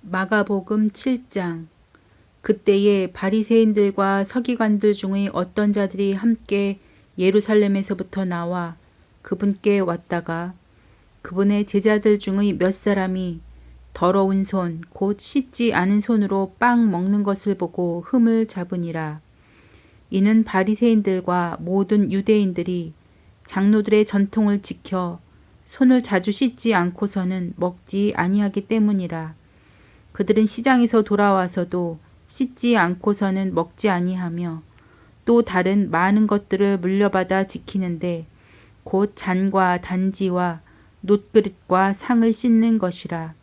마가복음 7장. 그때에 바리새인들과 서기관들 중의 어떤 자들이 함께 예루살렘에서부터 나와 그분께 왔다가 그분의 제자들 중의 몇 사람이 더러운 손, 곧 씻지 않은 손으로 빵 먹는 것을 보고 흠을 잡으니라. 이는 바리새인들과 모든 유대인들이 장로들의 전통을 지켜 손을 자주 씻지 않고서는 먹지 아니하기 때문이라. 그들은 시장에서 돌아와서도 씻지 않고서는 먹지 아니하며 또 다른 많은 것들을 물려받아 지키는데 곧 잔과 단지와 놋그릇과 상을 씻는 것이라.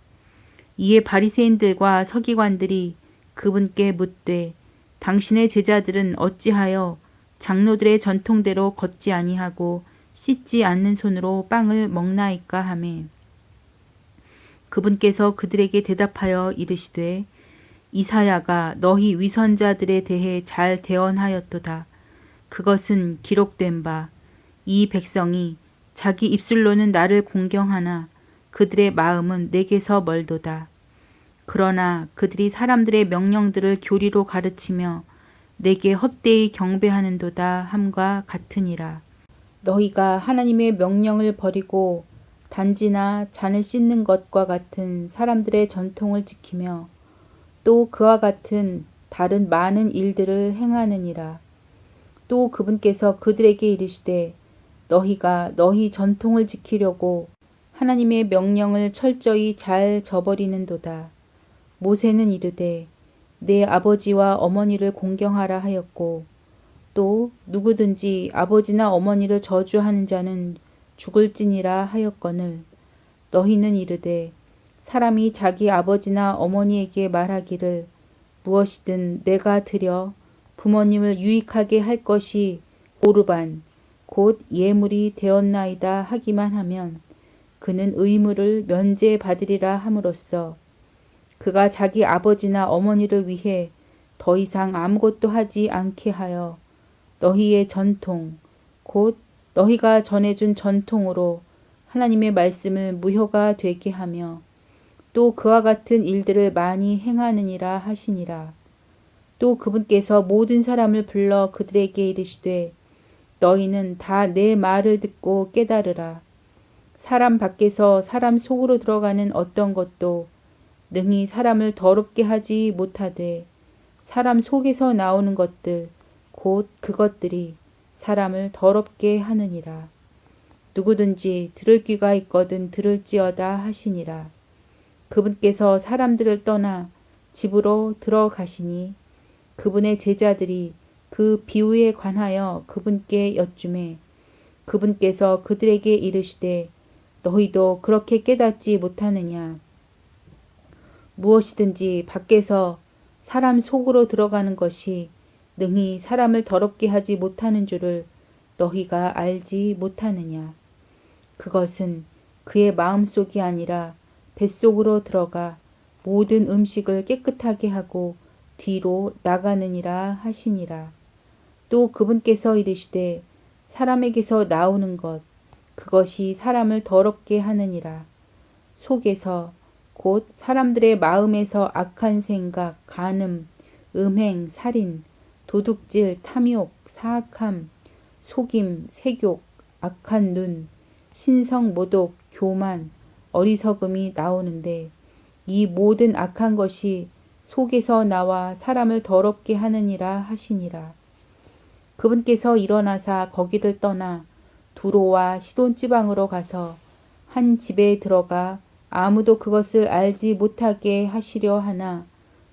이에 바리새인들과 서기관들이 그분께 묻되 당신의 제자들은 어찌하여 장로들의 전통대로 걷지 아니하고 씻지 않는 손으로 빵을 먹나이까 하매 그분께서 그들에게 대답하여 이르시되 이사야가 너희 위선자들에 대해 잘 대언하였도다. 그것은 기록된 바 이 백성이 자기 입술로는 나를 공경하나 그들의 마음은 내게서 멀도다. 그러나 그들이 사람들의 명령들을 교리로 가르치며 내게 헛되이 경배하는도다 함과 같으니라. 너희가 하나님의 명령을 버리고 단지나 잔을 씻는 것과 같은 사람들의 전통을 지키며 또 그와 같은 다른 많은 일들을 행하느니라. 또 그분께서 그들에게 이르시되 너희가 너희 전통을 지키려고 하나님의 명령을 철저히 잘 저버리는도다. 모세는 이르되 내 아버지와 어머니를 공경하라 하였고 또 누구든지 아버지나 어머니를 저주하는 자는 죽을지니라 하였거늘 너희는 이르되 사람이 자기 아버지나 어머니에게 말하기를 무엇이든 내가 드려 부모님을 유익하게 할 것이 오르반 곧 예물이 되었나이다 하기만 하면 그는 의무를 면제받으리라 함으로써 그가 자기 아버지나 어머니를 위해 더 이상 아무것도 하지 않게 하여 너희의 전통 곧 너희가 전해준 전통으로 하나님의 말씀을 무효가 되게 하며 또 그와 같은 일들을 많이 행하느니라 하시니라. 또 그분께서 모든 사람을 불러 그들에게 이르시되 너희는 다 내 말을 듣고 깨달으라. 사람 밖에서 사람 속으로 들어가는 어떤 것도 능히 사람을 더럽게 하지 못하되 사람 속에서 나오는 것들 곧 그것들이 사람을 더럽게 하느니라. 누구든지 들을 귀가 있거든 들을지어다 하시니라. 그분께서 사람들을 떠나 집으로 들어가시니 그분의 제자들이 그 비유에 관하여 그분께 여쭈매 그분께서 그들에게 이르시되 너희도 그렇게 깨닫지 못하느냐. 무엇이든지 밖에서 사람 속으로 들어가는 것이 능히 사람을 더럽게 하지 못하는 줄을 너희가 알지 못하느냐. 그것은 그의 마음속이 아니라 뱃속으로 들어가 모든 음식을 깨끗하게 하고 뒤로 나가느니라 하시니라. 또 그분께서 이르시되 사람에게서 나오는 것 그것이 사람을 더럽게 하느니라. 속에서 곧 사람들의 마음에서 악한 생각, 간음, 음행, 살인, 도둑질, 탐욕, 사악함, 속임, 세욕, 악한 눈, 신성 모독, 교만, 어리석음이 나오는데 이 모든 악한 것이 속에서 나와 사람을 더럽게 하느니라 하시니라. 그분께서 일어나사 거기를 떠나 두로와 시돈 지방으로 가서 한 집에 들어가 아무도 그것을 알지 못하게 하시려 하나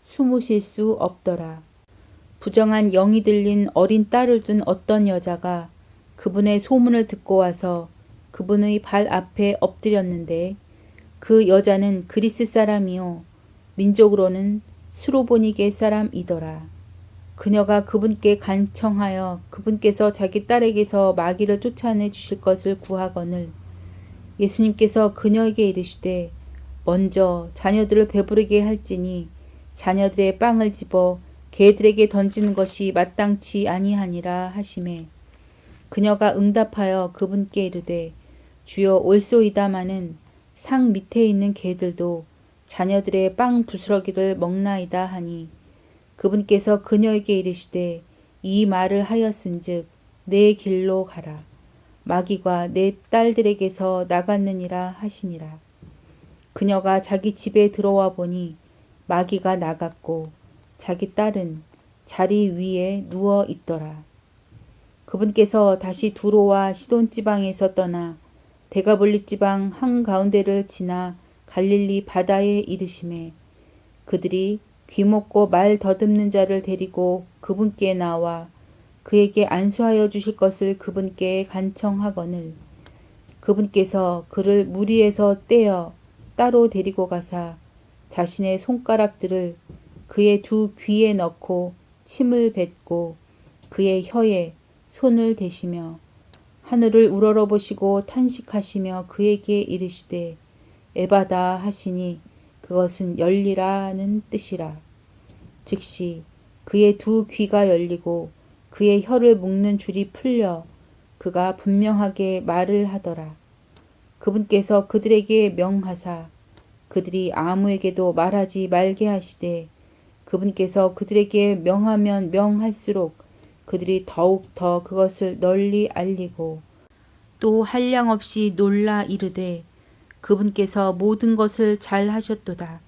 숨으실 수 없더라. 부정한 영이 들린 어린 딸을 둔 어떤 여자가 그분의 소문을 듣고 와서 그분의 발 앞에 엎드렸는데 그 여자는 그리스 사람이요 민족으로는 수로보니게 사람이더라. 그녀가 그분께 간청하여 그분께서 자기 딸에게서 마귀를 쫓아내 주실 것을 구하거늘 예수님께서 그녀에게 이르시되 먼저 자녀들을 배부르게 할지니 자녀들의 빵을 집어 개들에게 던지는 것이 마땅치 아니하니라 하시매 그녀가 응답하여 그분께 이르되 주여 올소이다마는 상 밑에 있는 개들도 자녀들의 빵 부스러기를 먹나이다 하니 그분께서 그녀에게 이르시되 이 말을 하였은즉 내 길로 가라. 마귀가 내 딸들에게서 나갔느니라 하시니라. 그녀가 자기 집에 들어와 보니 마귀가 나갔고 자기 딸은 자리 위에 누워 있더라. 그분께서 다시 두로와 시돈 지방에서 떠나 데가볼리 지방 한가운데를 지나 갈릴리 바다에 이르심에 그들이 귀먹고 말 더듬는 자를 데리고 그분께 나와 그에게 안수하여 주실 것을 그분께 간청하거늘 그분께서 그를 무리에서 떼어 따로 데리고 가사 자신의 손가락들을 그의 두 귀에 넣고 침을 뱉고 그의 혀에 손을 대시며 하늘을 우러러보시고 탄식하시며 그에게 이르시되 에바다 하시니 그것은 열리라는 뜻이라. 즉시 그의 두 귀가 열리고 그의 혀를 묶는 줄이 풀려 그가 분명하게 말을 하더라. 그분께서 그들에게 명하사 그들이 아무에게도 말하지 말게 하시되 그분께서 그들에게 명하면 명할수록 그들이 더욱 더 그것을 널리 알리고 또 한량없이 놀라 이르되 그분께서 모든 것을 잘 하셨도다.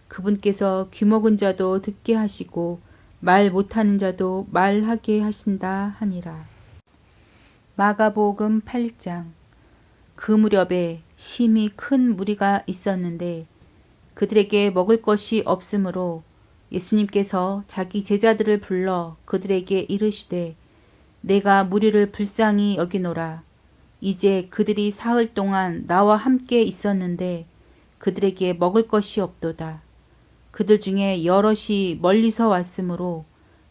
그분께서 귀먹은 자도 듣게 하시고 말 못하는 자도 말하게 하신다 하니라. 마가복음 8장. 그 무렵에 심히 큰 무리가 있었는데 그들에게 먹을 것이 없으므로 예수님께서 자기 제자들을 불러 그들에게 이르시되 내가 무리를 불쌍히 여기노라. 이제 그들이 사흘 동안 나와 함께 있었는데 그들에게 먹을 것이 없도다. 그들 중에 여럿이 멀리서 왔으므로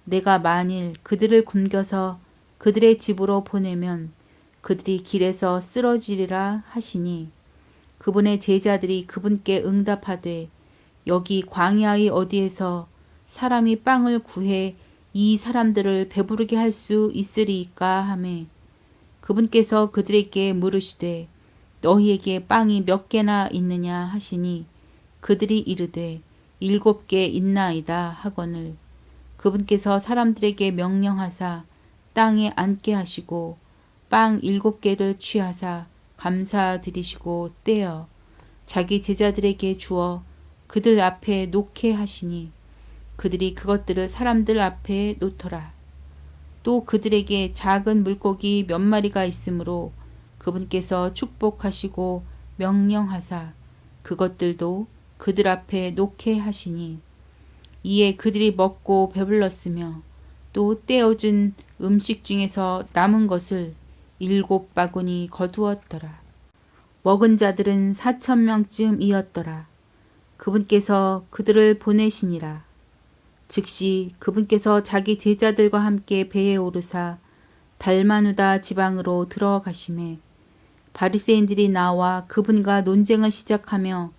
내가 만일 그들을 굶겨서 그들의 집으로 보내면 그들이 길에서 쓰러지리라 하시니 그분의 제자들이 그분께 응답하되 여기 광야의 어디에서 사람이 빵을 구해 이 사람들을 배부르게 할 수 있으리이까 하매 그분께서 그들에게 물으시되 너희에게 빵이 몇 개나 있느냐 하시니 그들이 이르되 7개 있나이다 하거늘 그분께서 사람들에게 명령하사 땅에 앉게 하시고 빵 7개를 취하사 감사드리시고 떼어 자기 제자들에게 주어 그들 앞에 놓게 하시니 그들이 그것들을 사람들 앞에 놓더라. 또 그들에게 작은 물고기 몇 마리가 있으므로 그분께서 축복하시고 명령하사 그것들도 그들 앞에 놓게 하시니 이에 그들이 먹고 배불렀으며 또 떼어준 음식 중에서 남은 것을 7바구니 거두었더라. 먹은 자들은 4,000명쯤이었더라. 그분께서 그들을 보내시니라. 즉시 그분께서 자기 제자들과 함께 배에 오르사 달마누다 지방으로 들어가시매 바리새인들이 나와 그분과 논쟁을 시작하며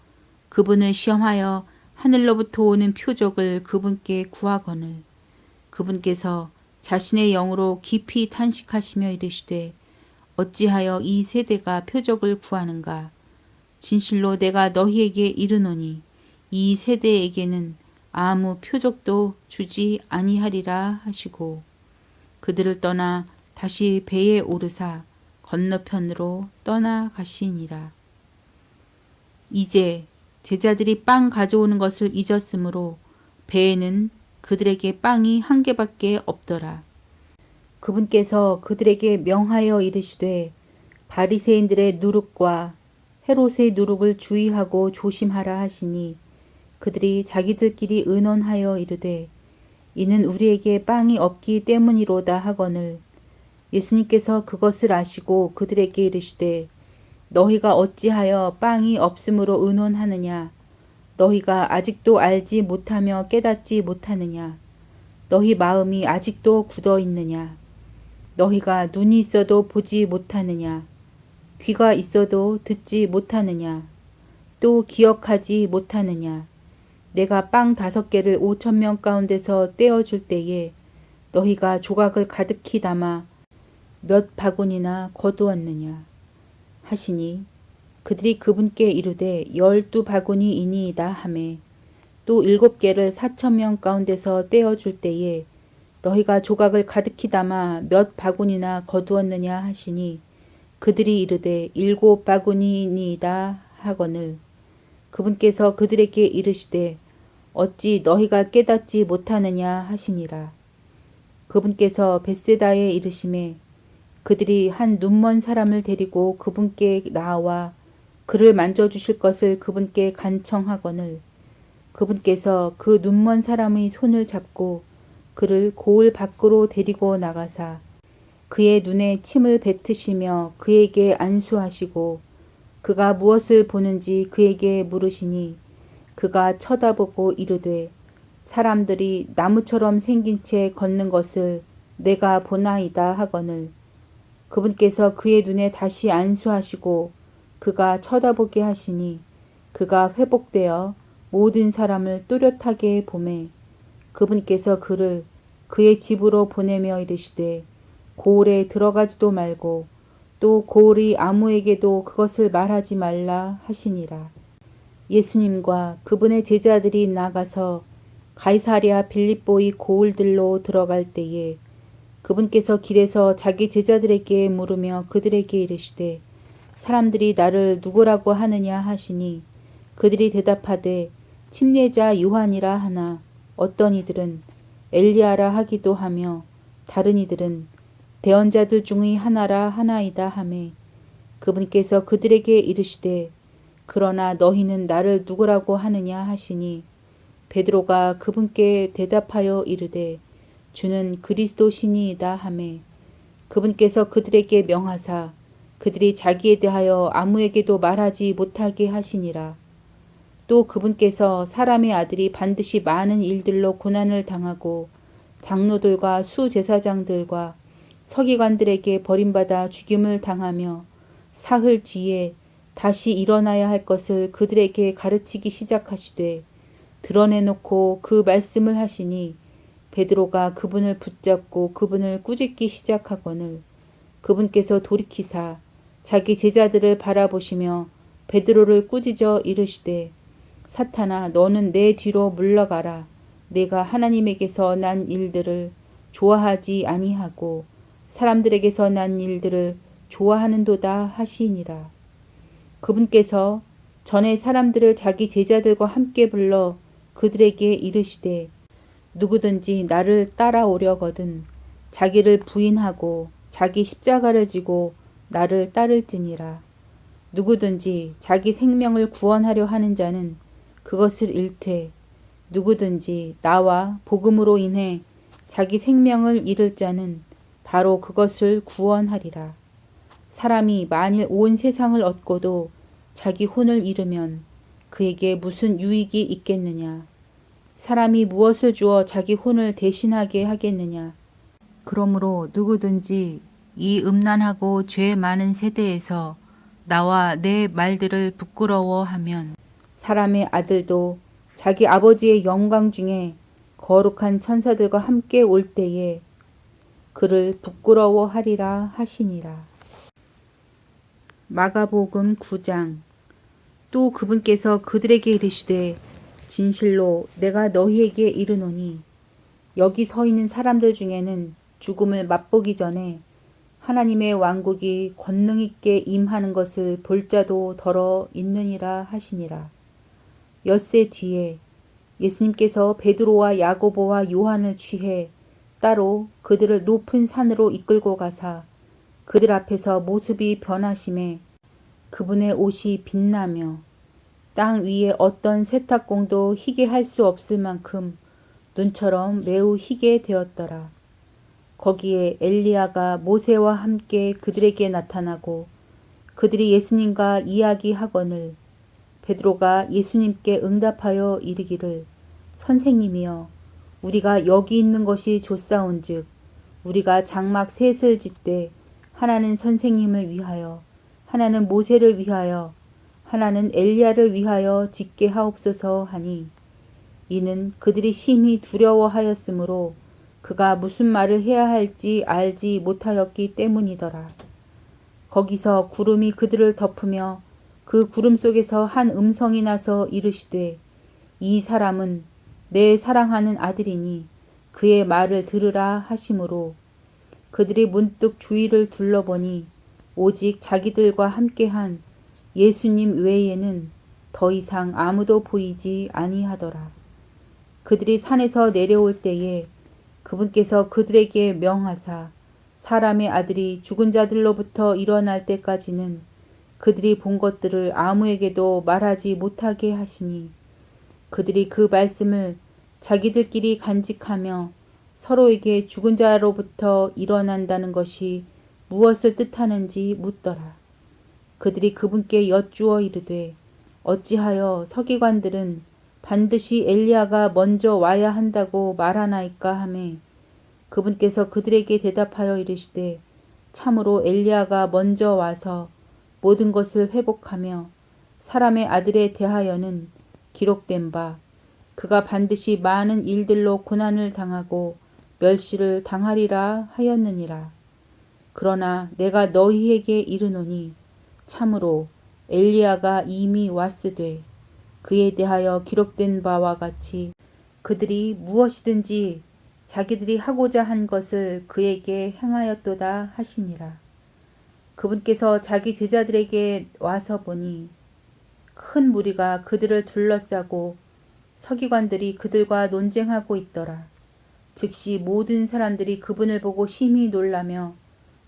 그분을 시험하여 하늘로부터 오는 표적을 그분께 구하거늘 그분께서 자신의 영으로 깊이 탄식하시며 이르시되 어찌하여 이 세대가 표적을 구하는가. 진실로 내가 너희에게 이르노니 이 세대에게는 아무 표적도 주지 아니하리라 하시고 그들을 떠나 다시 배에 오르사 건너편으로 떠나가시니라. 이제 제자들이 빵 가져오는 것을 잊었으므로 배에는 그들에게 빵이 1개밖에 없더라. 그분께서 그들에게 명하여 이르시되 바리새인들의 누룩과 헤롯의 누룩을 주의하고 조심하라 하시니 그들이 자기들끼리 의논하여 이르되 이는 우리에게 빵이 없기 때문이로다 하거늘 예수님께서 그것을 아시고 그들에게 이르시되 너희가 어찌하여 빵이 없으므로 의논하느냐. 너희가 아직도 알지 못하며 깨닫지 못하느냐. 너희 마음이 아직도 굳어 있느냐. 너희가 눈이 있어도 보지 못하느냐. 귀가 있어도 듣지 못하느냐. 또 기억하지 못하느냐. 내가 빵 5개를 5,000명 가운데서 떼어줄 때에 너희가 조각을 가득히 담아 몇 바구니나 거두었느냐 하시니 그들이 그분께 이르되 12바구니이니이다 하매 또 7개를 4,000명 가운데서 떼어줄 때에 너희가 조각을 가득히 담아 몇 바구니나 거두었느냐 하시니 그들이 이르되 7바구니이니이다 하거늘 그분께서 그들에게 이르시되 어찌 너희가 깨닫지 못하느냐 하시니라. 그분께서 벳세다에 이르시매 그들이 한 눈먼 사람을 데리고 그분께 나와 그를 만져주실 것을 그분께 간청하거늘 그분께서 그 눈먼 사람의 손을 잡고 그를 고을 밖으로 데리고 나가사 그의 눈에 침을 뱉으시며 그에게 안수하시고 그가 무엇을 보는지 그에게 물으시니 그가 쳐다보고 이르되 사람들이 나무처럼 생긴 채 걷는 것을 내가 보나이다 하거늘 그분께서 그의 눈에 다시 안수하시고 그가 쳐다보게 하시니 그가 회복되어 모든 사람을 또렷하게 보매 그분께서 그를 그의 집으로 보내며 이르시되 고을에 들어가지도 말고 또 고을이 아무에게도 그것을 말하지 말라 하시니라. 예수님과 그분의 제자들이 나가서 가이사랴 빌립보의 고을들로 들어갈 때에 그분께서 길에서 자기 제자들에게 물으며 그들에게 이르시되 사람들이 나를 누구라고 하느냐 하시니 그들이 대답하되 침례자 요한이라 하나 어떤 이들은 엘리야라 하기도 하며 다른 이들은 대언자들 중의 하나라 하나이다 하매 그분께서 그들에게 이르시되 그러나 너희는 나를 누구라고 하느냐 하시니 베드로가 그분께 대답하여 이르되 주는 그리스도시니이다 하매 그분께서 그들에게 명하사 그들이 자기에 대하여 아무에게도 말하지 못하게 하시니라. 또 그분께서 사람의 아들이 반드시 많은 일들로 고난을 당하고 장로들과 수제사장들과 서기관들에게 버림받아 죽임을 당하며 사흘 뒤에 다시 일어나야 할 것을 그들에게 가르치기 시작하시되 드러내놓고 그 말씀을 하시니 베드로가 그분을 붙잡고 그분을 꾸짖기 시작하거늘 그분께서 돌이키사 자기 제자들을 바라보시며 베드로를 꾸짖어 이르시되 사탄아 너는 내 뒤로 물러가라. 내가 하나님에게서 난 일들을 좋아하지 아니하고 사람들에게서 난 일들을 좋아하는도다 하시니라. 그분께서 전에 사람들을 자기 제자들과 함께 불러 그들에게 이르시되 누구든지 나를 따라오려거든 자기를 부인하고 자기 십자가를 지고 나를 따를지니라. 누구든지 자기 생명을 구원하려 하는 자는 그것을 잃되 누구든지 나와 복음으로 인해 자기 생명을 잃을 자는 바로 그것을 구원하리라. 사람이 만일 온 세상을 얻고도 자기 혼을 잃으면 그에게 무슨 유익이 있겠느냐. 사람이 무엇을 주어 자기 혼을 대신하게 하겠느냐. 그러므로 누구든지 이 음란하고 죄 많은 세대에서 나와 내 말들을 부끄러워하면 사람의 아들도 자기 아버지의 영광 중에 거룩한 천사들과 함께 올 때에 그를 부끄러워하리라 하시니라. 마가복음 9장. 또 그분께서 그들에게 이르시되 진실로 내가 너희에게 이르노니 여기 서 있는 사람들 중에는 죽음을 맛보기 전에 하나님의 왕국이 권능 있게 임하는 것을 볼 자도 더러 있느니라 하시니라. 엿새 뒤에 예수님께서 베드로와 야고보와 요한을 취해 따로 그들을 높은 산으로 이끌고 가사 그들 앞에서 모습이 변하심에 그분의 옷이 빛나며 땅 위에 어떤 세탁공도 희게 할 수 없을 만큼 눈처럼 매우 희게 되었더라. 거기에 엘리야가 모세와 함께 그들에게 나타나고 그들이 예수님과 이야기하거늘 베드로가 예수님께 응답하여 이르기를 선생님이여 우리가 여기 있는 것이 좋사온즉 우리가 장막 셋을 짓되 하나는 선생님을 위하여 하나는 모세를 위하여 하나는 엘리야를 위하여 짓게 하옵소서 하니 이는 그들이 심히 두려워하였으므로 그가 무슨 말을 해야 할지 알지 못하였기 때문이더라. 거기서 구름이 그들을 덮으며 그 구름 속에서 한 음성이 나서 이르시되 이 사람은 내 사랑하는 아들이니 그의 말을 들으라 하심으로 그들이 문득 주위를 둘러보니 오직 자기들과 함께한 예수님 외에는 더 이상 아무도 보이지 아니하더라. 그들이 산에서 내려올 때에 그분께서 그들에게 명하사 사람의 아들이 죽은 자들로부터 일어날 때까지는 그들이 본 것들을 아무에게도 말하지 못하게 하시니 그들이 그 말씀을 자기들끼리 간직하며 서로에게 죽은 자로부터 일어난다는 것이 무엇을 뜻하는지 묻더라. 그들이 그분께 여쭈어 이르되 어찌하여 서기관들은 반드시 엘리야가 먼저 와야 한다고 말하나이까 하매 그분께서 그들에게 대답하여 이르시되 참으로 엘리야가 먼저 와서 모든 것을 회복하며 사람의 아들에 대하여는 기록된 바 그가 반드시 많은 일들로 고난을 당하고 멸시를 당하리라 하였느니라. 그러나 내가 너희에게 이르노니 참으로 엘리야가 이미 왔으되 그에 대하여 기록된 바와 같이 그들이 무엇이든지 자기들이 하고자 한 것을 그에게 행하였도다 하시니라. 그분께서 자기 제자들에게 와서 보니 큰 무리가 그들을 둘러싸고 서기관들이 그들과 논쟁하고 있더라. 즉시 모든 사람들이 그분을 보고 심히 놀라며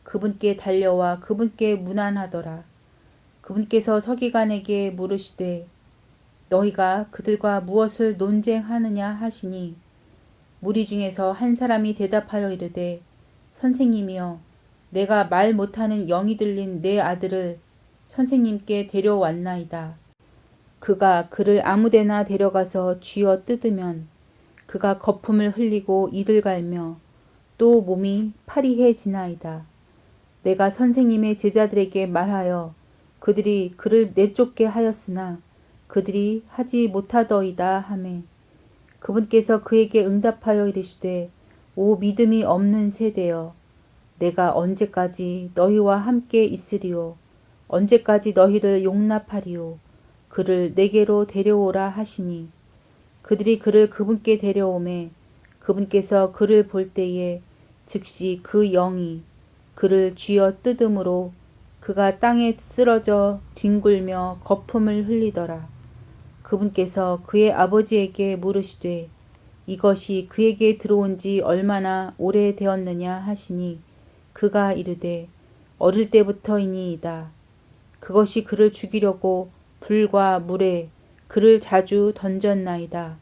그분께 달려와 그분께 문안하더라. 그분께서 서기관에게 물으시되 너희가 그들과 무엇을 논쟁하느냐 하시니 무리 중에서 한 사람이 대답하여 이르되 선생님이여 내가 말 못하는 영이 들린 내 아들을 선생님께 데려왔나이다. 그가 그를 아무데나 데려가서 쥐어 뜯으면 그가 거품을 흘리고 이를 갈며 또 몸이 파리해지나이다. 내가 선생님의 제자들에게 말하여 그들이 그를 내쫓게 하였으나 그들이 하지 못하더이다 하매 그분께서 그에게 응답하여 이르시되 오 믿음이 없는 세대여 내가 언제까지 너희와 함께 있으리요 언제까지 너희를 용납하리요 그를 내게로 데려오라 하시니 그들이 그를 그분께 데려오매 그분께서 그를 볼 때에 즉시 그 영이 그를 쥐어 뜯음으로 그가 땅에 쓰러져 뒹굴며 거품을 흘리더라. 그분께서 그의 아버지에게 물으시되 이것이 그에게 들어온 지 얼마나 오래되었느냐 하시니 그가 이르되 어릴 때부터이니이다. 그것이 그를 죽이려고 불과 물에 그를 자주 던졌나이다.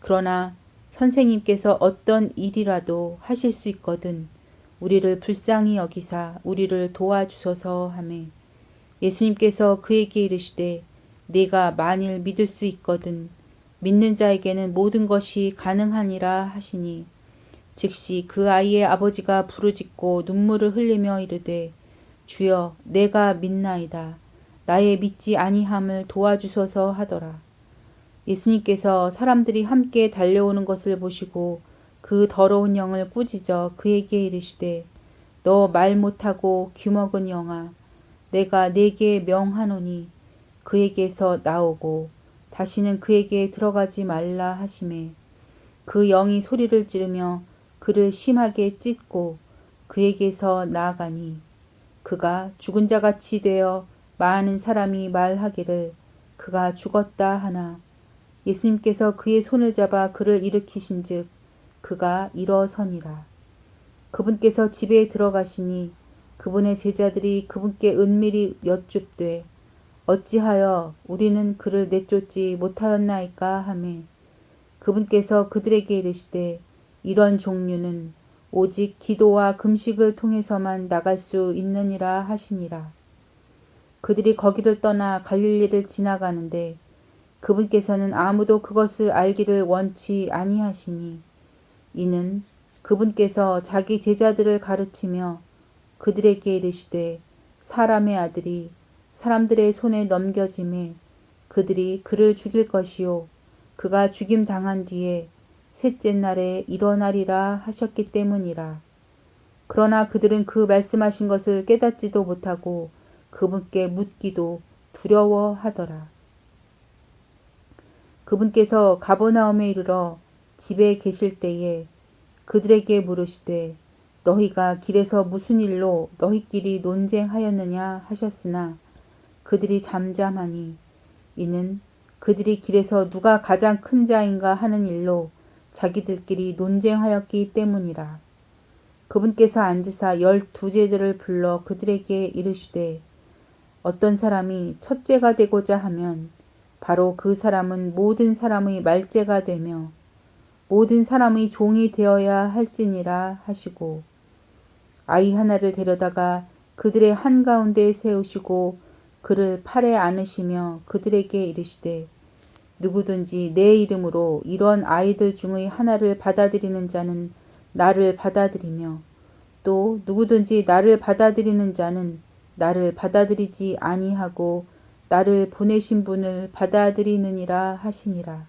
그러나 선생님께서 어떤 일이라도 하실 수 있거든 우리를 불쌍히 여기사 우리를 도와주소서 하매 예수님께서 그에게 이르시되 네가 만일 믿을 수 있거든 믿는 자에게는 모든 것이 가능하니라 하시니 즉시 그 아이의 아버지가 부르짖고 눈물을 흘리며 이르되 주여 내가 믿나이다. 나의 믿지 아니함을 도와주소서 하더라. 예수님께서 사람들이 함께 달려오는 것을 보시고 그 더러운 영을 꾸짖어 그에게 이르시되 너 말 못하고 귀먹은 영아 내가 네게 명하노니 그에게서 나오고 다시는 그에게 들어가지 말라 하시매 그 영이 소리를 지르며 그를 심하게 찢고 그에게서 나아가니 그가 죽은 자같이 되어 많은 사람이 말하기를 그가 죽었다 하나 예수님께서 그의 손을 잡아 그를 일으키신즉 그가 일어서니라. 그분께서 집에 들어가시니 그분의 제자들이 그분께 은밀히 여쭙되 어찌하여 우리는 그를 내쫓지 못하였나이까 하매 그분께서 그들에게 이르시되 이런 종류는 오직 기도와 금식을 통해서만 나갈 수 있느니라 하시니라. 그들이 거기를 떠나 갈릴리를 지나가는데 그분께서는 아무도 그것을 알기를 원치 아니하시니 이는 그분께서 자기 제자들을 가르치며 그들에게 이르시되 사람의 아들이 사람들의 손에 넘겨짐에 그들이 그를 죽일 것이요 그가 죽임 당한 뒤에 셋째 날에 일어나리라 하셨기 때문이라. 그러나 그들은 그 말씀하신 것을 깨닫지도 못하고 그분께 묻기도 두려워하더라. 그분께서 가버나움에 이르러 집에 계실 때에 그들에게 물으시되 너희가 길에서 무슨 일로 너희끼리 논쟁하였느냐 하셨으나 그들이 잠잠하니 이는 그들이 길에서 누가 가장 큰 자인가 하는 일로 자기들끼리 논쟁하였기 때문이라. 그분께서 앉으사 12제자를 불러 그들에게 이르시되 어떤 사람이 첫째가 되고자 하면 바로 그 사람은 모든 사람의 말째가 되며 모든 사람의 종이 되어야 할지니라 하시고 아이 하나를 데려다가 그들의 한가운데 세우시고 그를 팔에 안으시며 그들에게 이르시되 누구든지 내 이름으로 이런 아이들 중의 하나를 받아들이는 자는 나를 받아들이며 또 누구든지 나를 받아들이는 자는 나를 받아들이지 아니하고 나를 보내신 분을 받아들이느니라 하시니라.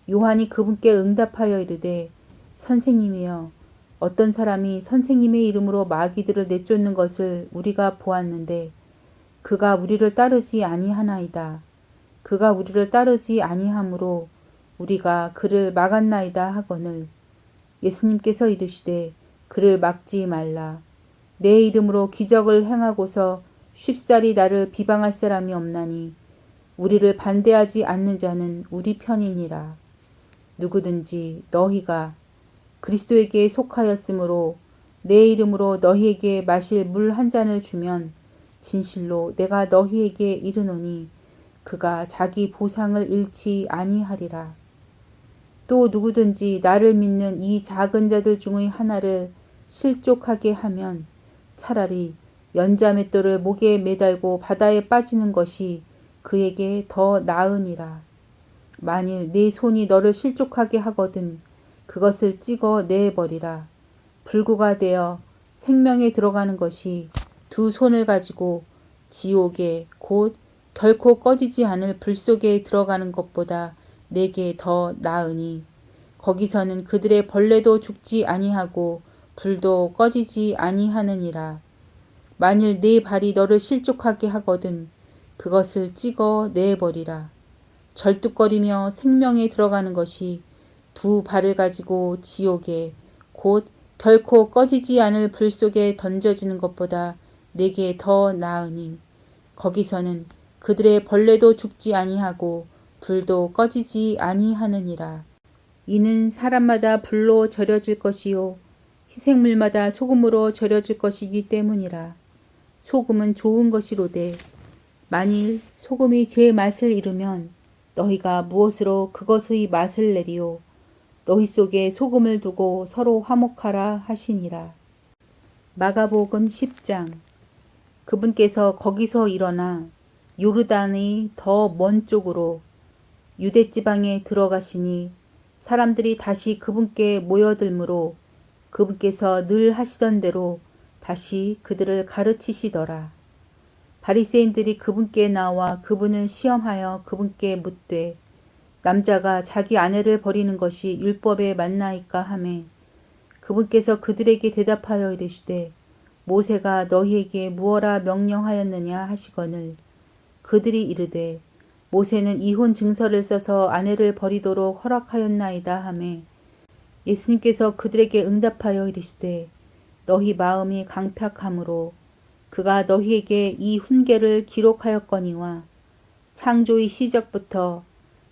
요한이 그분께 응답하여 이르되 선생님이여 어떤 사람이 선생님의 이름으로 마귀들을 내쫓는 것을 우리가 보았는데 그가 우리를 따르지 아니하나이다. 그가 우리를 따르지 아니하므로 우리가 그를 막았나이다 하거늘 예수님께서 이르시되 그를 막지 말라. 내 이름으로 기적을 행하고서 쉽사리 나를 비방할 사람이 없나니 우리를 반대하지 않는 자는 우리 편이니라. 누구든지 너희가 그리스도에게 속하였으므로 내 이름으로 너희에게 마실 물 한 잔을 주면 진실로 내가 너희에게 이르노니 그가 자기 보상을 잃지 아니하리라. 또 누구든지 나를 믿는 이 작은 자들 중의 하나를 실족하게 하면 차라리 연자맷돌을 목에 매달고 바다에 빠지는 것이 그에게 더 나으니라. 만일 네 손이 너를 실족하게 하거든 그것을 찍어 내버리라. 불구가 되어 생명에 들어가는 것이 두 손을 가지고 지옥에 곧 결코 꺼지지 않을 불 속에 들어가는 것보다 내게 더 나으니 거기서는 그들의 벌레도 죽지 아니하고 불도 꺼지지 아니하느니라. 만일 네 발이 너를 실족하게 하거든 그것을 찍어 내버리라. 절뚝거리며 생명에 들어가는 것이 두 발을 가지고 지옥에 곧 결코 꺼지지 않을 불 속에 던져지는 것보다 내게 더 나으니 거기서는 그들의 벌레도 죽지 아니하고 불도 꺼지지 아니하느니라. 이는 사람마다 불로 절여질 것이요 희생물마다 소금으로 절여질 것이기 때문이라. 소금은 좋은 것이로되 만일 소금이 제 맛을 잃으면 너희가 무엇으로 그것의 맛을 내리요 너희 속에 소금을 두고 서로 화목하라 하시니라. 마가복음 10장. 그분께서 거기서 일어나 요르단의 더 먼 쪽으로 유대 지방에 들어가시니 사람들이 다시 그분께 모여들므로 그분께서 늘 하시던 대로 다시 그들을 가르치시더라. 바리새인들이 그분께 나와 그분을 시험하여 그분께 묻되 남자가 자기 아내를 버리는 것이 율법에 맞나이까 하매 그분께서 그들에게 대답하여 이르시되 모세가 너희에게 무엇라 명령하였느냐 하시거늘 그들이 이르되 모세는 이혼 증서를 써서 아내를 버리도록 허락하였나이다 하매 예수님께서 그들에게 응답하여 이르시되 너희 마음이 강팍함으로 그가 너희에게 이 훈계를 기록하였거니와 창조의 시작부터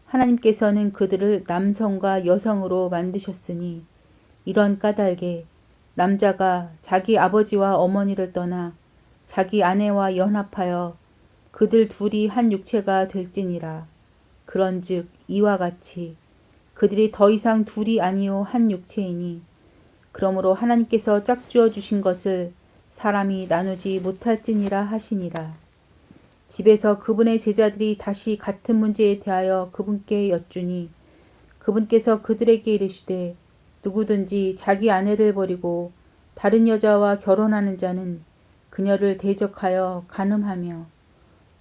하나님께서는 그들을 남성과 여성으로 만드셨으니 이런 까닭에 남자가 자기 아버지와 어머니를 떠나 자기 아내와 연합하여 그들 둘이 한 육체가 될지니라. 그런즉 이와 같이 그들이 더 이상 둘이 아니요 한 육체이니 그러므로 하나님께서 짝주어 주신 것을 사람이 나누지 못할지니라 하시니라. 집에서 그분의 제자들이 다시 같은 문제에 대하여 그분께 여쭈니 그분께서 그들에게 이르시되 누구든지 자기 아내를 버리고 다른 여자와 결혼하는 자는 그녀를 대적하여 간음하며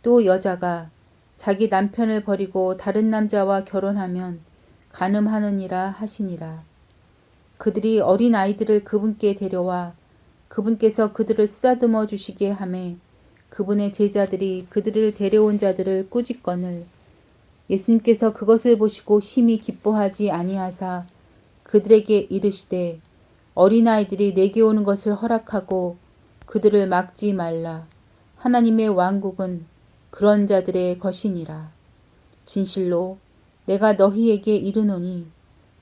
또 여자가 자기 남편을 버리고 다른 남자와 결혼하면 간음하느니라 하시니라. 그들이 어린 아이들을 그분께 데려와 그분께서 그들을 쓰다듬어 주시게 하매 그분의 제자들이 그들을 데려온 자들을 꾸짖거늘 예수님께서 그것을 보시고 심히 기뻐하지 아니하사 그들에게 이르시되 어린아이들이 내게 오는 것을 허락하고 그들을 막지 말라. 하나님의 왕국은 그런 자들의 것이니라. 진실로 내가 너희에게 이르노니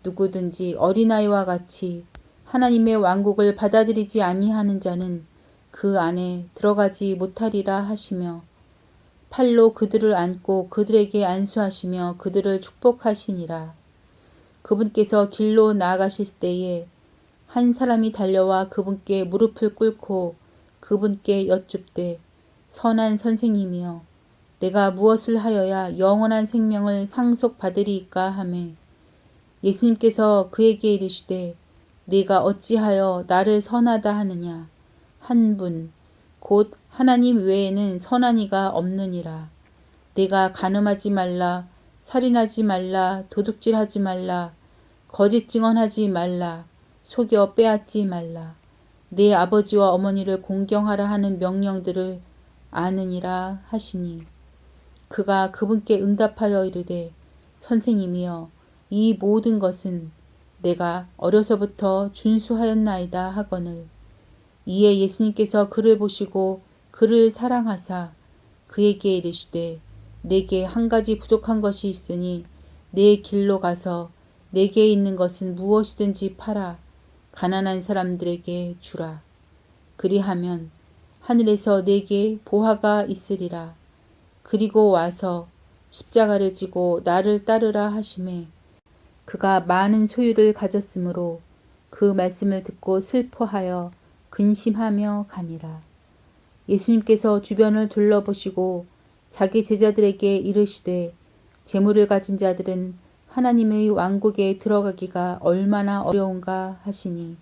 누구든지 어린아이와 같이 하나님의 왕국을 받아들이지 아니하는 자는 그 안에 들어가지 못하리라 하시며 팔로 그들을 안고 그들에게 안수하시며 그들을 축복하시니라. 그분께서 길로 나아가실 때에 한 사람이 달려와 그분께 무릎을 꿇고 그분께 여쭙되 선한 선생님이여 내가 무엇을 하여야 영원한 생명을 상속받으리이까 하매 예수님께서 그에게 이르시되 네가 어찌하여 나를 선하다 하느냐 한 분 곧 하나님 외에는 선한 이가 없느니라. 내가 간음하지 말라 살인하지 말라 도둑질하지 말라 거짓 증언하지 말라 속여 빼앗지 말라 내 아버지와 어머니를 공경하라 하는 명령들을 아느니라 하시니 그가 그분께 응답하여 이르되 선생님이여 이 모든 것은 내가 어려서부터 준수하였나이다 하거늘 이에 예수님께서 그를 보시고 그를 사랑하사 그에게 이르시되 내게 한 가지 부족한 것이 있으니 내 길로 가서 내게 있는 것은 무엇이든지 팔아 가난한 사람들에게 주라. 그리하면 하늘에서 내게 보화가 있으리라. 그리고 와서 십자가를 지고 나를 따르라 하시매 그가 많은 소유를 가졌으므로 그 말씀을 듣고 슬퍼하여 근심하며 가니라. 예수님께서 주변을 둘러보시고 자기 제자들에게 이르시되 재물을 가진 자들은 하나님의 왕국에 들어가기가 얼마나 어려운가 하시니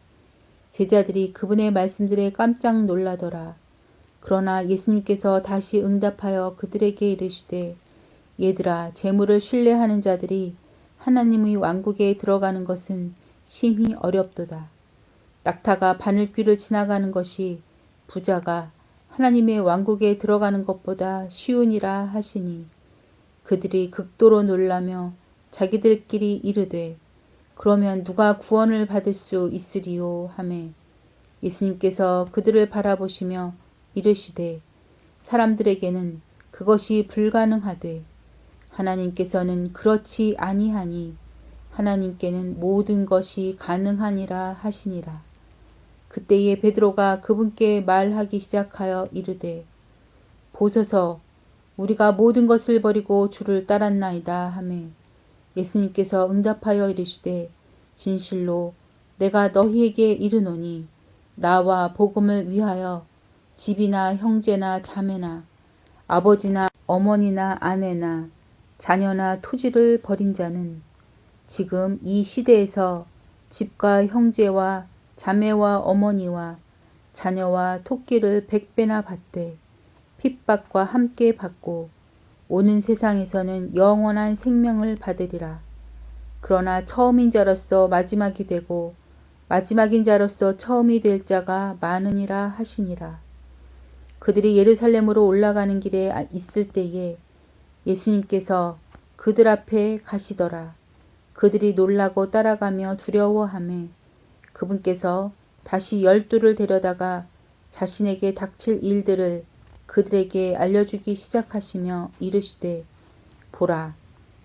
제자들이 그분의 말씀들에 깜짝 놀라더라. 그러나 예수님께서 다시 응답하여 그들에게 이르시되 얘들아 재물을 신뢰하는 자들이 하나님의 왕국에 들어가는 것은 심히 어렵도다. 낙타가 바늘귀를 지나가는 것이 부자가 하나님의 왕국에 들어가는 것보다 쉬우니라 하시니 그들이 극도로 놀라며 자기들끼리 이르되 그러면 누가 구원을 받을 수 있으리요 하매 예수님께서 그들을 바라보시며 이르시되 사람들에게는 그것이 불가능하되 하나님께서는 그렇지 아니하니 하나님께는 모든 것이 가능하니라 하시니라. 그때에 베드로가 그분께 말하기 시작하여 이르되 보소서 우리가 모든 것을 버리고 주를 따랐나이다 하매 예수님께서 응답하여 이르시되 진실로 내가 너희에게 이르노니 나와 복음을 위하여 집이나 형제나 자매나 아버지나 어머니나 아내나 자녀나 토지를 버린 자는 지금 이 시대에서 집과 형제와 자매와 어머니와 자녀와 토끼를 100배나 받되 핍박과 함께 받고 오는 세상에서는 영원한 생명을 받으리라. 그러나 처음인 자로서 마지막이 되고 마지막인 자로서 처음이 될 자가 많으니라 하시니라. 그들이 예루살렘으로 올라가는 길에 있을 때에 예수님께서 그들 앞에 가시더라. 그들이 놀라고 따라가며 두려워하매 그분께서 다시 12를 데려다가 자신에게 닥칠 일들을 그들에게 알려주기 시작하시며 이르시되 보라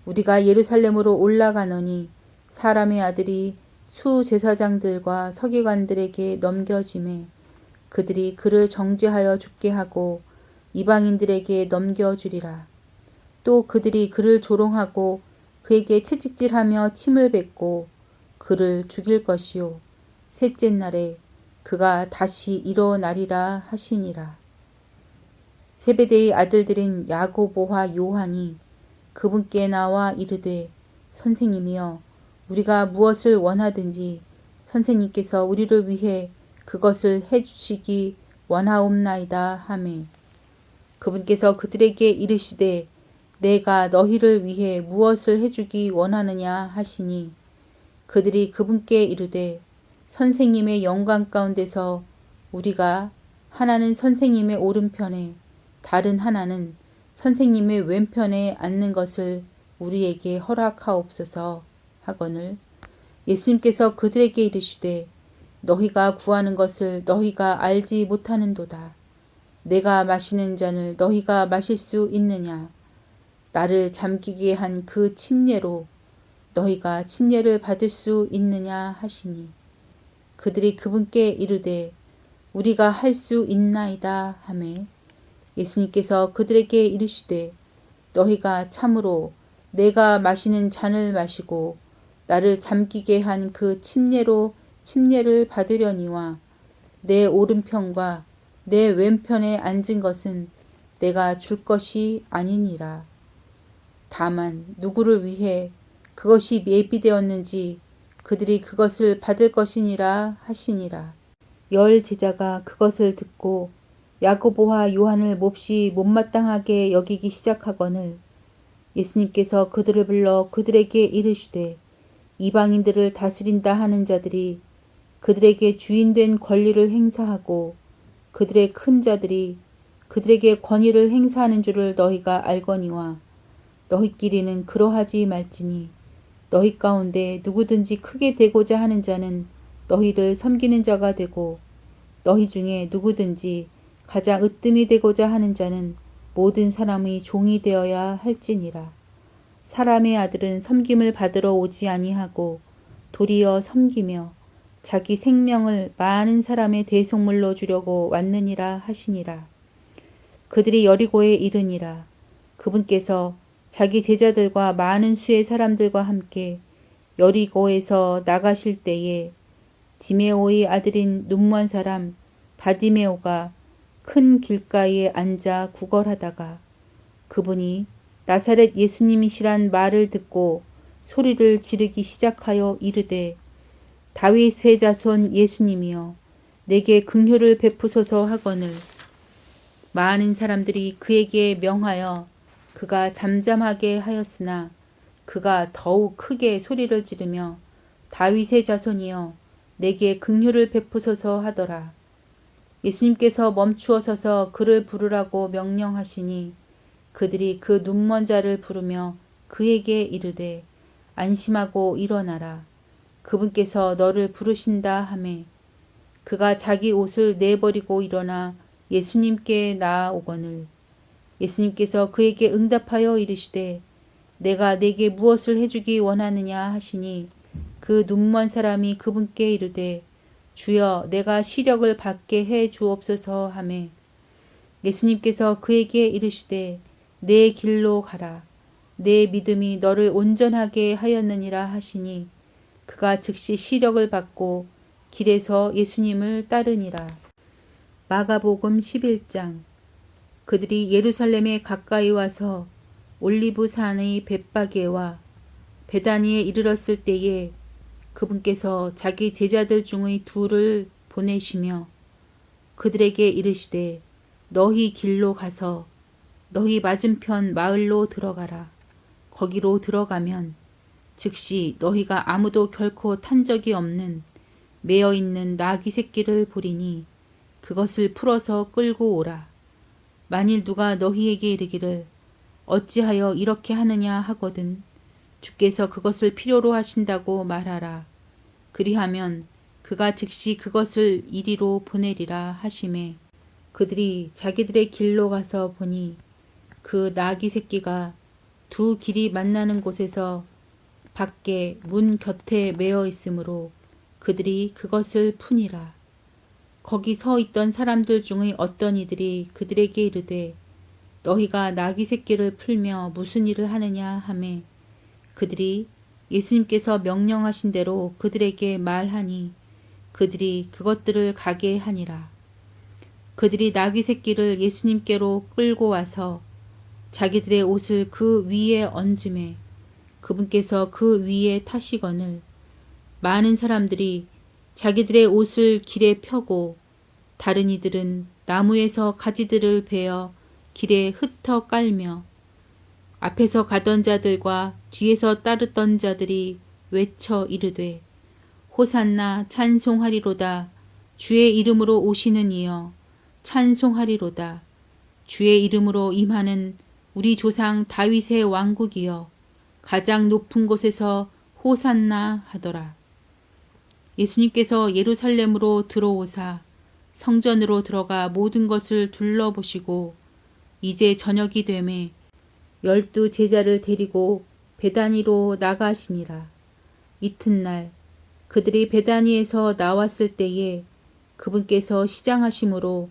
우리가 예루살렘으로 올라가노니 사람의 아들이 수제사장들과 서기관들에게 넘겨짐에 그들이 그를 정죄하여 죽게 하고 이방인들에게 넘겨주리라. 또 그들이 그를 조롱하고 그에게 채찍질하며 침을 뱉고 그를 죽일 것이요 셋째 날에 그가 다시 일어나리라 하시니라. 세베대의 아들들인 야고보와 요한이 그분께 나와 이르되 선생님이여 우리가 무엇을 원하든지 선생님께서 우리를 위해 그것을 해주시기 원하옵나이다 하매 그분께서 그들에게 이르시되 내가 너희를 위해 무엇을 해주기 원하느냐 하시니 그들이 그분께 이르되 선생님의 영광 가운데서 우리가 하나는 선생님의 오른편에 다른 하나는 선생님의 왼편에 앉는 것을 우리에게 허락하옵소서 하거늘 예수님께서 그들에게 이르시되 너희가 구하는 것을 너희가 알지 못하는도다. 내가 마시는 잔을 너희가 마실 수 있느냐? 나를 잠기게 한 그 침례로 너희가 침례를 받을 수 있느냐 하시니 그들이 그분께 이르되 우리가 할 수 있나이다 하매 예수님께서 그들에게 이르시되 너희가 참으로 내가 마시는 잔을 마시고 나를 잠기게 한 그 침례로 침례를 받으려니와 내 오른편과 내 왼편에 앉은 것은 내가 줄 것이 아니니라. 다만 누구를 위해 그것이 예비되었는지 그들이 그것을 받을 것이니라 하시니라. 열 제자가 그것을 듣고 야고보와 요한을 몹시 못마땅하게 여기기 시작하거늘 예수님께서 그들을 불러 그들에게 이르시되 이방인들을 다스린다 하는 자들이 그들에게 주인된 권리를 행사하고 그들의 큰 자들이 그들에게 권위를 행사하는 줄을 너희가 알거니와 너희끼리는 그러하지 말지니 너희 가운데 누구든지 크게 되고자 하는 자는 너희를 섬기는 자가 되고 너희 중에 누구든지 가장 으뜸이 되고자 하는 자는 모든 사람의 종이 되어야 할지니라. 사람의 아들은 섬김을 받으러 오지 아니하고 도리어 섬기며 자기 생명을 많은 사람의 대속물로 주려고 왔느니라 하시니라. 그들이 여리고에 이르니라. 그분께서 자기 제자들과 많은 수의 사람들과 함께 여리고에서 나가실 때에 디메오의 아들인 눈먼 사람 바디메오가 큰 길가에 앉아 구걸하다가 그분이 나사렛 예수님이시란 말을 듣고 소리를 지르기 시작하여 이르되 다윗의 자손 예수님이여 내게 긍휼을 베푸소서 하거늘 많은 사람들이 그에게 명하여 그가 잠잠하게 하였으나 그가 더욱 크게 소리를 지르며 다윗의 자손이여 내게 긍휼을 베푸소서 하더라. 예수님께서 멈추어 서서 그를 부르라고 명령하시니 그들이 그 눈먼 자를 부르며 그에게 이르되 안심하고 일어나라. 그분께서 너를 부르신다 하매 그가 자기 옷을 내버리고 일어나 예수님께 나아오거늘 예수님께서 그에게 응답하여 이르시되 내가 내게 무엇을 해주기 원하느냐 하시니 그 눈먼 사람이 그분께 이르되 주여 내가 시력을 받게 해 주옵소서 하매 예수님께서 그에게 이르시되 내 길로 가라. 내 믿음이 너를 온전하게 하였느니라 하시니 그가 즉시 시력을 받고 길에서 예수님을 따르니라. 마가복음 11장. 그들이 예루살렘에 가까이 와서 올리브산의 벳바게와 베다니에 이르렀을 때에 그분께서 자기 제자들 중의 둘을 보내시며 그들에게 이르시되 너희 길로 가서 너희 맞은편 마을로 들어가라. 거기로 들어가면 즉시 너희가 아무도 결코 탄 적이 없는 매어 있는 나귀 새끼를 보리니 그것을 풀어서 끌고 오라. 만일 누가 너희에게 이르기를 어찌하여 이렇게 하느냐 하거든 주께서 그것을 필요로 하신다고 말하라. 그리하면 그가 즉시 그것을 이리로 보내리라 하시매 그들이 자기들의 길로 가서 보니 그 나귀 새끼가 두 길이 만나는 곳에서 밖에 문 곁에 매어 있으므로 그들이 그것을 푸니라. 거기 서 있던 사람들 중의 어떤 이들이 그들에게 이르되 너희가 나귀 새끼를 풀며 무슨 일을 하느냐 하매 그들이 예수님께서 명령하신 대로 그들에게 말하니 그들이 그것들을 가게 하니라. 그들이 나귀 새끼를 예수님께로 끌고 와서 자기들의 옷을 그 위에 얹음에 그분께서 그 위에 타시거늘 많은 사람들이 자기들의 옷을 길에 펴고 다른 이들은 나무에서 가지들을 베어 길에 흩어 깔며 앞에서 가던 자들과 뒤에서 따르던 자들이 외쳐 이르되 호산나 찬송하리로다. 주의 이름으로 오시는 이여 찬송하리로다. 주의 이름으로 임하는 우리 조상 다윗의 왕국이여 가장 높은 곳에서 호산나 하더라. 예수님께서 예루살렘으로 들어오사 성전으로 들어가 모든 것을 둘러보시고 이제 저녁이 되매 12 제자를 데리고 베다니로 나가시니라. 이튿날 그들이 베다니에서 나왔을 때에 그분께서 시장하심으로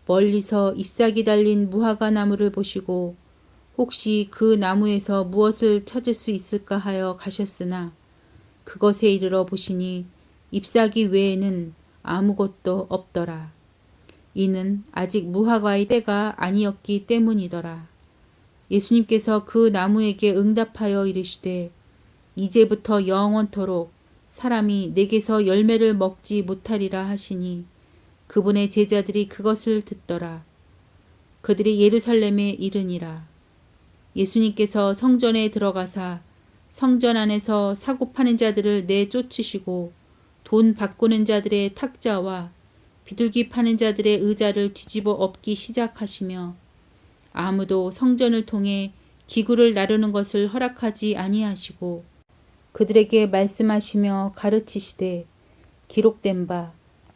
멀리서 잎사귀 달린 무화과 나무를 보시고 혹시 그 나무에서 무엇을 찾을 수 있을까 하여 가셨으나 그것에 이르러 보시니 잎사귀 외에는 아무것도 없더라. 이는 아직 무화과의 때가 아니었기 때문이더라. 예수님께서 그 나무에게 응답하여 이르시되 이제부터 영원토록 사람이 내게서 열매를 먹지 못하리라 하시니 그분의 제자들이 그것을 듣더라. 그들이 예루살렘에 이르니라. 예수님께서 성전에 들어가사 성전 안에서 사고 파는 자들을 내쫓으시고 돈 바꾸는 자들의 탁자와 비둘기 파는 자들의 의자를 뒤집어 엎기 시작하시며 아무도 성전을 통해 기구를 나르는 것을 허락하지 아니하시고 그들에게 말씀하시며 가르치시되 기록된 바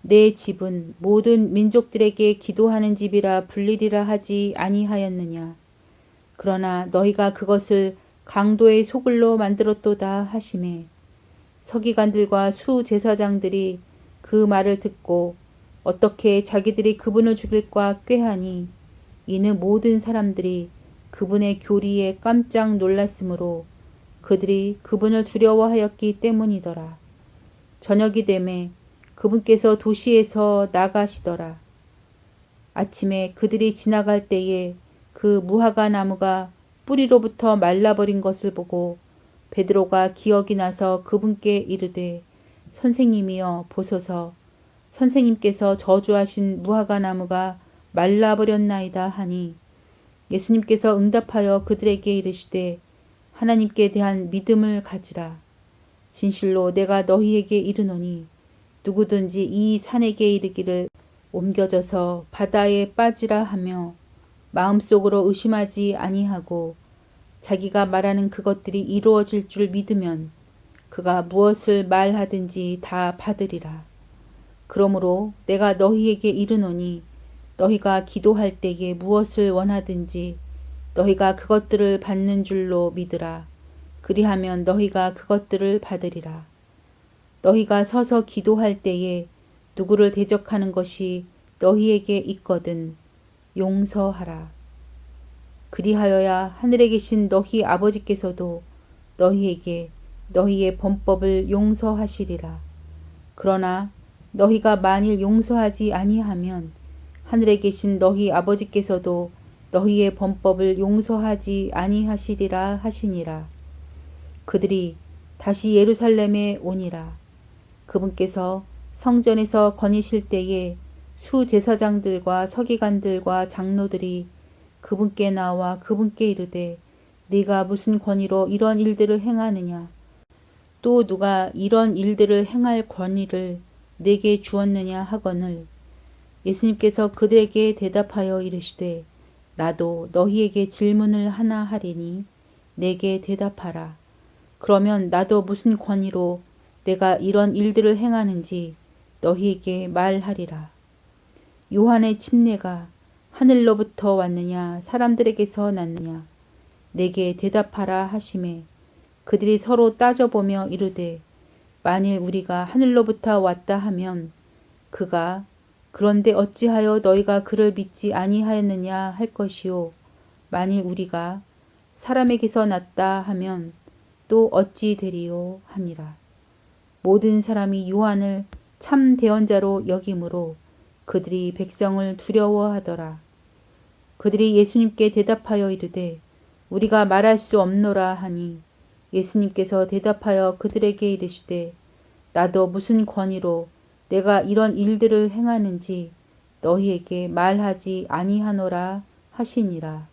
내 집은 모든 민족들에게 기도하는 집이라 불리리라 하지 아니하였느냐. 그러나 너희가 그것을 강도의 소굴로 만들었도다 하시매 서기관들과 수제사장들이 그 말을 듣고 어떻게 자기들이 그분을 죽일까 꾀하니 이는 모든 사람들이 그분의 교리에 깜짝 놀랐으므로 그들이 그분을 두려워하였기 때문이더라. 저녁이 되매 그분께서 도시에서 나가시더라. 아침에 그들이 지나갈 때에 그 무화과 나무가 뿌리로부터 말라버린 것을 보고 베드로가 기억이 나서 그분께 이르되 선생님이여 보소서 선생님께서 저주하신 무화과 나무가 말라버렸나이다 하니 예수님께서 응답하여 그들에게 이르시되 하나님께 대한 믿음을 가지라. 진실로 내가 너희에게 이르노니 누구든지 이 산에게 이르기를 옮겨져서 바다에 빠지라 하며 마음속으로 의심하지 아니하고 자기가 말하는 그것들이 이루어질 줄 믿으면 그가 무엇을 말하든지 다 받으리라. 그러므로 내가 너희에게 이르노니 너희가 기도할 때에 무엇을 원하든지 너희가 그것들을 받는 줄로 믿으라. 그리하면 너희가 그것들을 받으리라. 너희가 서서 기도할 때에 누구를 대적하는 것이 너희에게 있거든 용서하라. 그리하여야 하늘에 계신 너희 아버지께서도 너희에게 너희의 범법을 용서하시리라. 그러나 너희가 만일 용서하지 아니하면 하늘에 계신 너희 아버지께서도 너희의 범법을 용서하지 아니하시리라 하시니라. 그들이 다시 예루살렘에 오니라. 그분께서 성전에서 거니실 때에 수제사장들과 서기관들과 장로들이 그분께 나와 그분께 이르되 네가 무슨 권위로 이런 일들을 행하느냐. 또 누가 이런 일들을 행할 권위를 내게 주었느냐 하거늘 예수님께서 그들에게 대답하여 이르시되 나도 너희에게 질문을 하나 하리니 내게 대답하라. 그러면 나도 무슨 권위로 내가 이런 일들을 행하는지 너희에게 말하리라. 요한의 침례가 하늘로부터 왔느냐 사람들에게서 났느냐 내게 대답하라 하시매 그들이 서로 따져보며 이르되 만일 우리가 하늘로부터 왔다 하면 그가 그런데 어찌하여 너희가 그를 믿지 아니하였느냐 할 것이요 만일 우리가 사람에게서 났다 하면 또 어찌 되리요 하니라. 모든 사람이 요한을 참 대언자로 여김으로 그들이 백성을 두려워하더라. 그들이 예수님께 대답하여 이르되 우리가 말할 수 없노라 하니 예수님께서 대답하여 그들에게 이르시되 나도 무슨 권위로 내가 이런 일들을 행하는지 너희에게 말하지 아니하노라 하시니라.